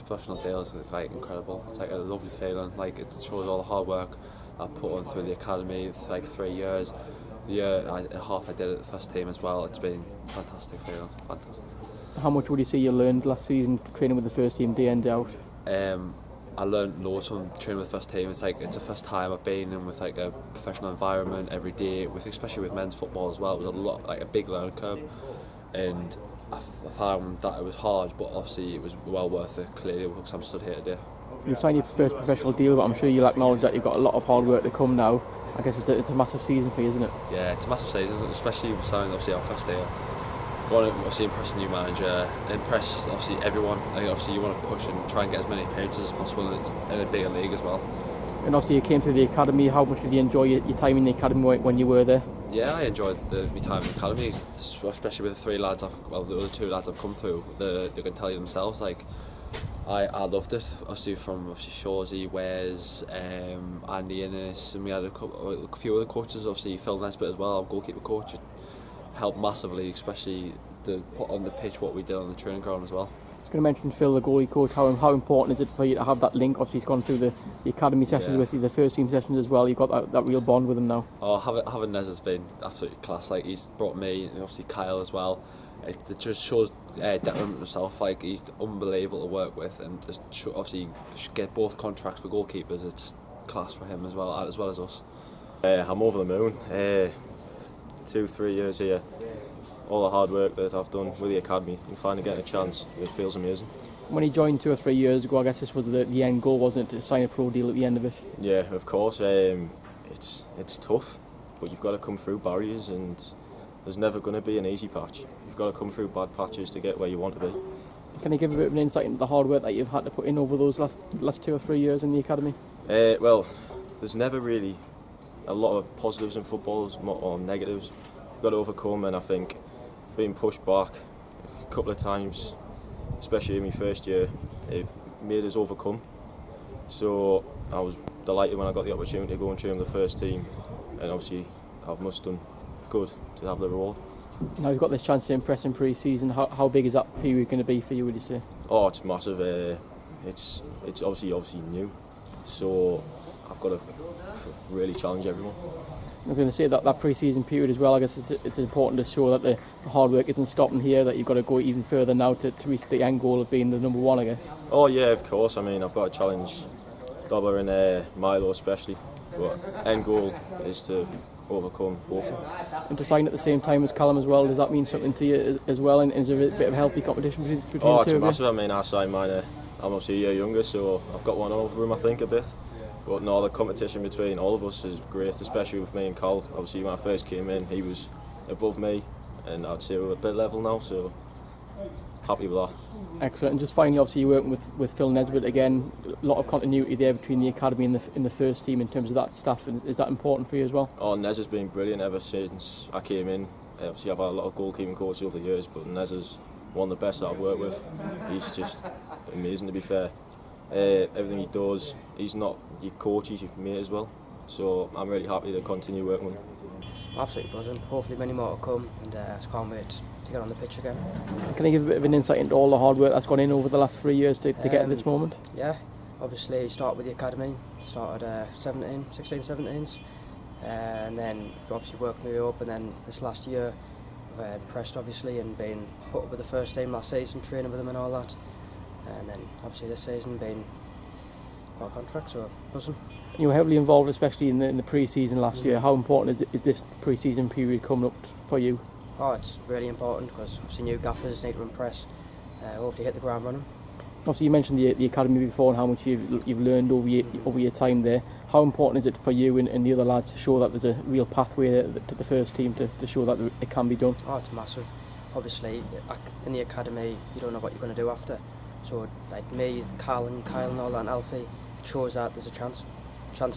professional deal is like incredible. It's like a lovely feeling. Like it shows all the hard work I put on through the academy. It's like 3 years. The year and a half I did at the first team as well. It's been fantastic feeling. Fantastic. How much would you say you learned last season training with the first team day in day out? I learned loads from training with the first team. It's the first time I've been in with like a professional environment every day, especially with men's football as well. It was a big learning curve, and I found that it was hard, but obviously it was well worth it. Clearly, because I'm stood here today. You signed your first professional deal, but I'm sure you'll acknowledge that you've got a lot of hard work to come now. I guess it's a massive season for you, isn't it? Yeah, it's a massive season, especially with signing obviously our first deal. You want to obviously impress the new manager, impress obviously everyone. Like obviously you want to push and try and get as many appearances as possible in a bigger league as well. And obviously you came through the academy. How much did you enjoy your time in the academy when you were there? Yeah, I enjoyed my time in the academy, especially with the the other two lads I've come through. They can tell you themselves. Like I loved it. Obviously from Shawsey, Wes, Andy Innes, and we had a few other coaches. Obviously Phil Nesbitt as well, our goalkeeper coach. Helped massively, especially to put on the pitch what we did on the training ground as well. I was going to mention Phil, the goalie coach. How important is it for you to have that link? Obviously, he's gone through the academy sessions with you, the first team sessions as well. You've got that real bond with him now. Oh, having Nez has been absolutely class. Like he's brought me, and obviously Kyle as well. It just shows Declan himself. Like he's unbelievable to work with, and just obviously get both contracts for goalkeepers. It's class for him as well as us. I'm over the moon. 2-3 years here, all the hard work that I've done with the academy and finally getting a chance, it feels amazing. When he joined 2 or 3 years ago, I guess this was the end goal, wasn't it, to sign a pro deal at the end of it? Yeah, of course. It's tough, but you've got to come through barriers, and there's never going to be an easy patch. You've got to come through bad patches to get where you want to be. Can you give a bit of an insight into the hard work that you've had to put in over those last 2 or 3 years in the academy? Well, there's never really a lot of positives in football or negatives. You've got to overcome, and I think being pushed back a couple of times, especially in my first year, it made us overcome. So I was delighted when I got the opportunity to go and train with the first team, and obviously I must have done good to have the reward. Now you've got this chance to impress in pre-season. How big is that period going to be for you, would you say? Oh, it's massive. It's obviously new, so I've got to really challenge everyone. I'm going to say that pre-season period as well. I guess it's important to show that the hard work isn't stopping here. That you've got to go even further now to reach the end goal of being the number one, I guess. Oh yeah, of course. I mean, I've got to challenge Dobber and Milo especially, but end goal is to overcome both of them. And to sign at the same time as Callum as well, does that mean something to you as well? And is there a bit of healthy competition between the two of you? It's massive. I mean, I signed mine. I'm obviously a year younger, so I've got one over him, I think, a bit. But no, the competition between all of us is great, especially with me and Cal. Obviously, when I first came in, he was above me, and I'd say we're a bit level now, so happy with that. Excellent. And just finally, obviously, you're working with Phil Nesbitt again. A lot of continuity there between the academy and the first team in terms of that staff. Is that important for you as well? Oh, Nez has been brilliant ever since I came in. Obviously, I've had a lot of goalkeeping coaches over the years, but Nez is one of the best that I've worked with. He's just amazing, to be fair. Everything he does, he's not your coach, he's your mate as well. So I'm really happy to continue working with him. Absolutely buzzing. Hopefully many more to come, and I can't wait to get on the pitch again. Can you give a bit of an insight into all the hard work that's gone in over the last 3 years to get to this moment? Yeah, obviously started with the academy, started 16, 17s, and then obviously worked my way up, and then this last year I've impressed obviously and been put up with the first team last season, training with them and all that. And then obviously this season being got a contract, so buzzing. You were heavily involved, especially in the pre-season last year. How important is this pre-season period coming up for you? Oh, it's really important because obviously new gaffers need to impress. Hopefully hit the ground running. Obviously you mentioned the academy before and how much you've learned over your time there. How important is it for you and the other lads to show that there's a real pathway to the first team to show that it can be done? Oh, it's massive. Obviously in the academy you don't know what you're going to do after. So like me, Kyle and all that, and Alfie, it shows that there's a chance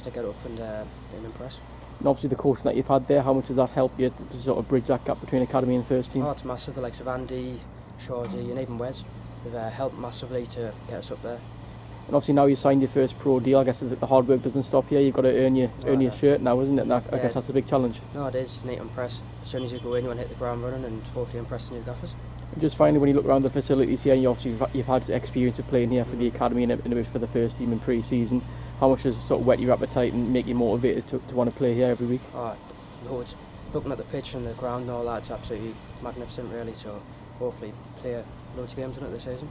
to get up and impress. And obviously the coaching that you've had there, how much does that help you to sort of bridge that gap between academy and first team? Oh, it's massive. The likes of Andy, Shawsey and even Wes have helped massively to get us up there. And obviously now you signed your first pro deal, I guess the hard work doesn't stop here. You've got to earn your shirt now, isn't it? And I guess that's a big challenge. No, it is. You need to impress. As soon as you go in, you want to hit the ground running and hopefully impress the new gaffers. Just finally, when you look around the facilities here, you've had experience of playing here for the academy and a bit for the first team in pre-season. How much does it sort of whet your appetite and make you motivated to want to play here every week? Loads. Looking at the pitch and the ground and all that, it's absolutely magnificent really, so hopefully play loads of games in it this season.